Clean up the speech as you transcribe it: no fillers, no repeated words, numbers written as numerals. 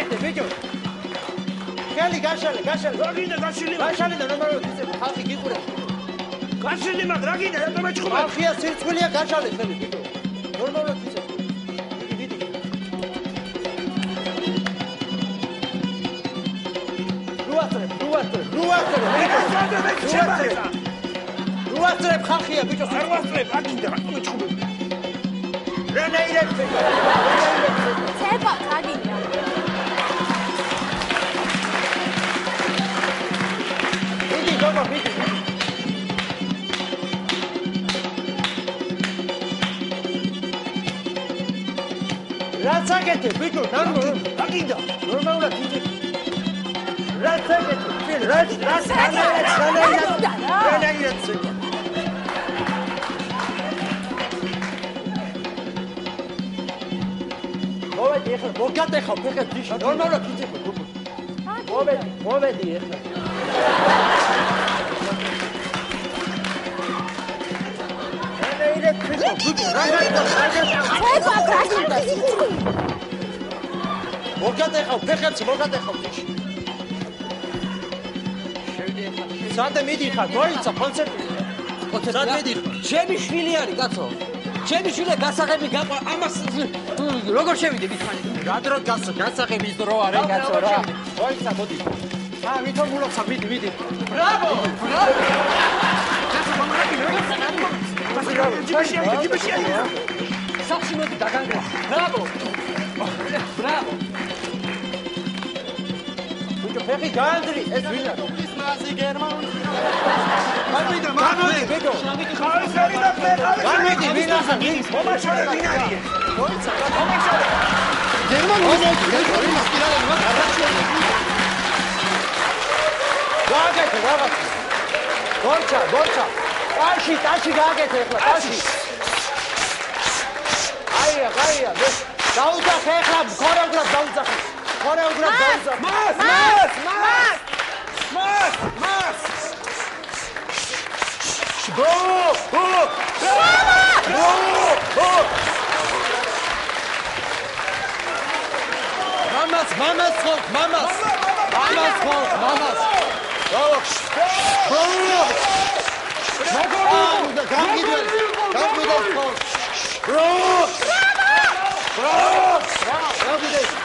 აკეთე ბიჭო. ხელი გაშალე. რა გინდა გაშილი? გაშალე და ნორმალურად იცი ხალხი გიყურებს. გაშილი მაგ რა გინდა რატომ ეჭხობა? ხალხია სირცხვილია გაშალე ხელი ბიჭო. ნორმალურად იცი. დიდი. რუასწრებ ხალხია ბიჭო. არ ვასწრებ, რა გინდა რატომ ეჭხობა? რანაირად ცება რა გინდა? დიდი გოგო დიდი. რაც აკეთე ბიჭო, რა გინდა? ნორმალურად იცი. რაც აკეთე? რაც მოვედი ეხლა, მოგატეხავ ფეხებს ძიში, ნორმალურად იცი ხო? მოვედი ეხლა. მოგატეხავ ფეხებს, მოგატეხავ ძიში. სანდა მიდიხარ, მოიცა კონცერტი. სად მიდიხარ? ჩემი შვილი არის, კაცო. ჩემი შვილი გასაღები გაყვა, ამას როგორ შევიდე მithani? რა დრო გასაღების დრო არის, კაცო რა. მოიცა, მოდი. ვითომ მულოცა, მიდი. ბრავო! ჯიბეშია. სახში მოდი დაგანგრე. ბრავო! ფეხი გაანდრი, ეს ვინა? ის მასი გერმანული. გამიდი, ბიჭო. ხალხი და ფეხი. გამიდი, ვინა ხარ? მომაშორე ვინ არის? მოიცა, მომაშორე. გერმანული. გააკეთე, რაღაც. გორჩა. ტაში გააკეთე ახლა, ტაში. აია. დაუძახე ახლა, ქორეოგრაფ დაუძახე. მას! მამას ხო, მამას. გამიდე.